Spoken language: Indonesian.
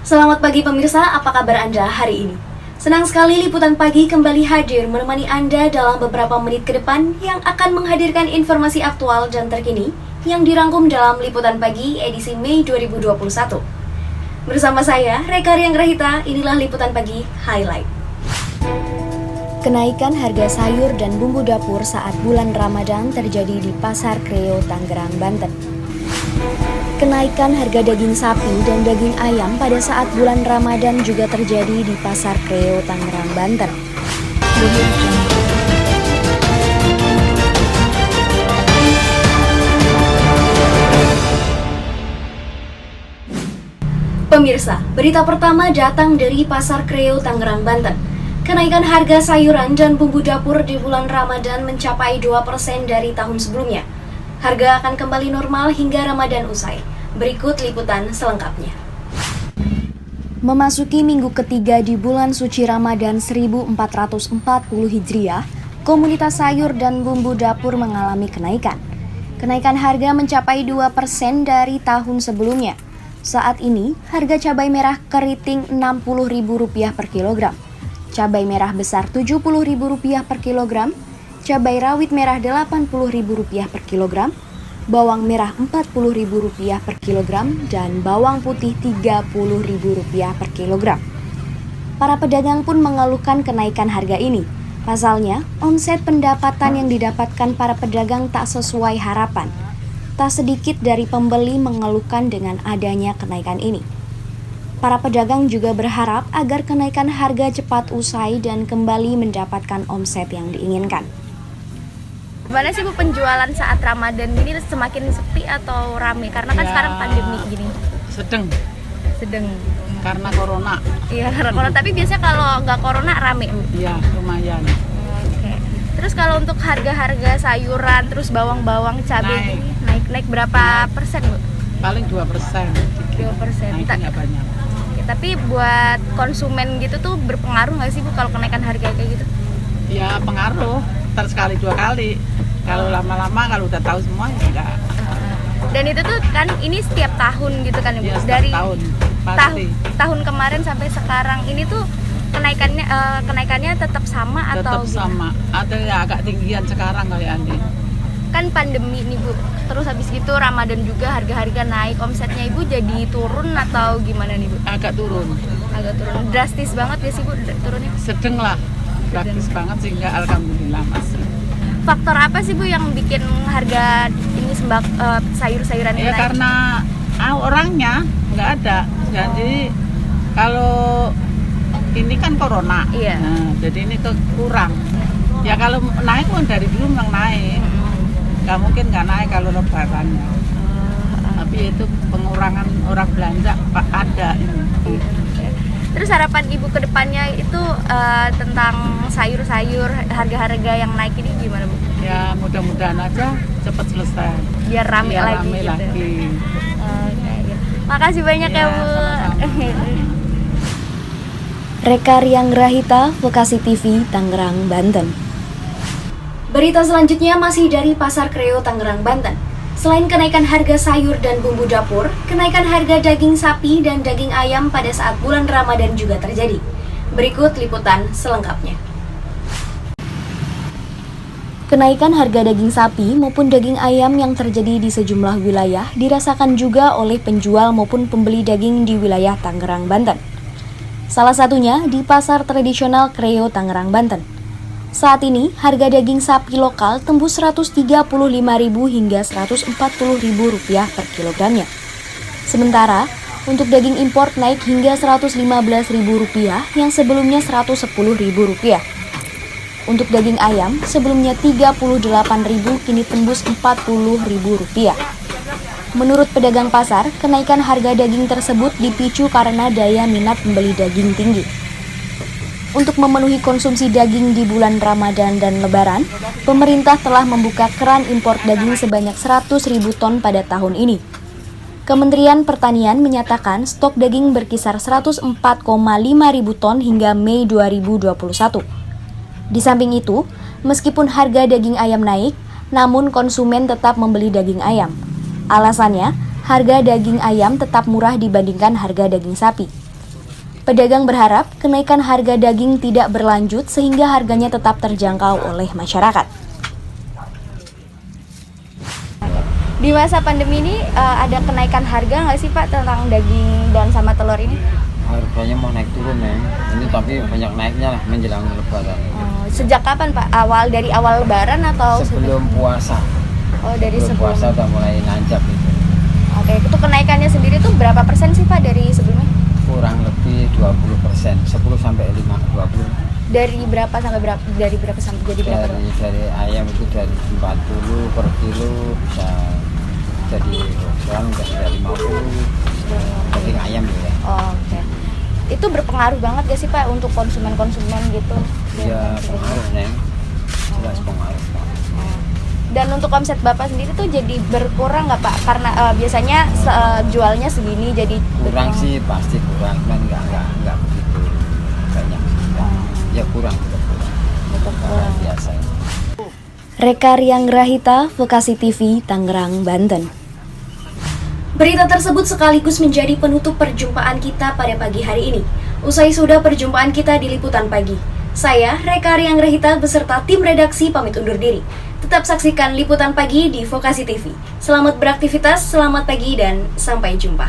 Selamat pagi pemirsa, apa kabar Anda hari ini? Senang sekali Liputan Pagi kembali hadir menemani Anda dalam beberapa menit ke depan yang akan menghadirkan informasi aktual dan terkini yang dirangkum dalam Liputan Pagi edisi Mei 2021. Bersama saya, Reka Riang Rahita, inilah Liputan Pagi Highlight. Kenaikan harga sayur dan bumbu dapur saat bulan Ramadan terjadi di Pasar Kreo, Tangerang, Banten. Kenaikan harga daging sapi dan daging ayam pada saat bulan Ramadan juga terjadi di Pasar Kreo, Tangerang, Banten. Pemirsa, berita pertama datang dari Pasar Kreo, Tangerang, Banten. Kenaikan harga sayuran dan bumbu dapur di bulan Ramadan mencapai 2% dari tahun sebelumnya. Harga akan kembali normal hingga Ramadan usai. Berikut liputan selengkapnya. Memasuki minggu ketiga di bulan suci Ramadan 1440 Hijriah, komunitas sayur dan bumbu dapur mengalami kenaikan. Kenaikan harga mencapai 2% dari tahun sebelumnya. Saat ini, harga cabai merah keriting Rp60.000 per kilogram, cabai merah besar Rp70.000 per kilogram, cabai rawit merah Rp80.000 per kilogram, bawang merah Rp40.000 per kilogram, dan bawang putih Rp30.000 per kilogram. Para pedagang pun mengeluhkan kenaikan harga ini. Pasalnya, omset pendapatan yang didapatkan para pedagang tak sesuai harapan. Tak sedikit dari pembeli mengeluhkan dengan adanya kenaikan ini. Para pedagang juga berharap agar kenaikan harga cepat usai dan kembali mendapatkan omset yang diinginkan. Gimana sih Bu penjualan saat Ramadan ini, semakin sepi atau rame? Karena kan sekarang pandemi gini. Sedang. Karena corona. Iya, karena corona. Tapi biasanya kalau nggak corona rame. Iya, lumayan. Oke. Terus kalau untuk harga-harga sayuran, terus bawang-bawang, cabai naik berapa persen Bu? Paling 2%. 2%. Naiknya banyak. Oke, tapi buat konsumen gitu tuh berpengaruh nggak sih Bu kalau kenaikan harga kayak gitu? Ya pengaruh. Sekali 2 kali. Kalau lama-lama kalau udah tahu semua ya enggak. Dan itu tuh kan ini setiap tahun gitu kan Ibu. Ya, Dari tahun pasti. tahun kemarin sampai sekarang ini tuh kenaikannya tetap sama atau tetap sama. Ada ya agak tinggian sekarang kayaknya. Kan pandemi nih Bu. Terus habis gitu Ramadan juga harga-harga naik, omsetnya Ibu jadi turun atau gimana nih Bu? Agak turun. Agak turun. Drastis banget ya sih Bu turunnya? Sedang lah. Praktis banget sehingga alhamdulillah masih. Faktor apa sih Bu yang bikin harga ini sayur-sayuran ini Ya naik? karena orangnya nggak ada. Jadi kalau ini kan corona, Iya. Nah, jadi ini kurang. Ya kalau naik pun dari dulu memang naik. Nggak mungkin nggak naik kalau lebarannya. Tapi itu pengurangan orang belanja ada ini. Terus harapan Ibu ke depannya itu tentang sayur-sayur, harga-harga yang naik ini gimana Bu? Ya mudah-mudahan aja cepat selesai. Biar rame lagi gitu. Oke, gitu. Makasih banyak ya Bu. Reka Riang Rahita, Vokasi TV, Tangerang, Banten. Berita selanjutnya masih dari Pasar Kreo, Tangerang, Banten. Selain kenaikan harga sayur dan bumbu dapur, kenaikan harga daging sapi dan daging ayam pada saat bulan Ramadan juga terjadi. Berikut liputan selengkapnya. Kenaikan harga daging sapi maupun daging ayam yang terjadi di sejumlah wilayah dirasakan juga oleh penjual maupun pembeli daging di wilayah Tangerang, Banten. Salah satunya di Pasar Tradisional Kreo, Tangerang, Banten. Saat ini, harga daging sapi lokal tembus Rp135.000 hingga Rp140.000 per kilogramnya. Sementara, untuk daging impor naik hingga Rp115.000 yang sebelumnya Rp110.000. Untuk daging ayam, sebelumnya Rp38.000 kini tembus Rp40.000. Menurut pedagang pasar, kenaikan harga daging tersebut dipicu karena daya minat membeli daging tinggi. Untuk memenuhi konsumsi daging di bulan Ramadan dan Lebaran, pemerintah telah membuka keran impor daging sebanyak 100.000 ton pada tahun ini. Kementerian Pertanian menyatakan stok daging berkisar 104,5 ribu ton hingga Mei 2021. Di samping itu, meskipun harga daging ayam naik, namun konsumen tetap membeli daging ayam. Alasannya, harga daging ayam tetap murah dibandingkan harga daging sapi. Pedagang berharap kenaikan harga daging tidak berlanjut sehingga harganya tetap terjangkau oleh masyarakat. Di masa pandemi ini ada kenaikan harga nggak sih Pak tentang daging dan sama telur ini? Harganya mau naik turun ya. Ini tapi banyak naiknya lah menjelang Lebaran. Sejak kapan Pak? Dari awal Lebaran atau Sebelum puasa. Oh, dari sebelum puasa udah mulai nanjak gitu. Oke, itu kenaikannya sendiri tuh berapa persen sih Pak dari sebelumnya? Kurang lebih 20%, 10 sampai 20. Dari berapa sampai berapa? Dari berapa sampai jadi berapa? Dari ayam itu dari 40 per kilo bisa jadi sekarang udah dari 50. Daging ayam ya. Oh, oke. Itu berpengaruh banget gak sih Pak untuk konsumen-konsumen gitu? Ya pengaruh Neng. Jelas pengaruh. Dan untuk omset Bapak sendiri tuh jadi berkurang nggak Pak? Karena biasanya jualnya segini jadi Kurang sih pasti kurang, cuman nggak begitu banyak. Ya kurang. Biasa. Reka Riang Rahita, Vokasi TV, Tangerang, Banten. Berita tersebut sekaligus menjadi penutup perjumpaan kita pada pagi hari ini. Usai sudah perjumpaan kita di Liputan Pagi. Saya, Reka Riang Rahita, beserta tim redaksi pamit undur diri. Tetap saksikan Liputan Pagi di Vokasi TV. Selamat beraktivitas, selamat pagi, dan sampai jumpa.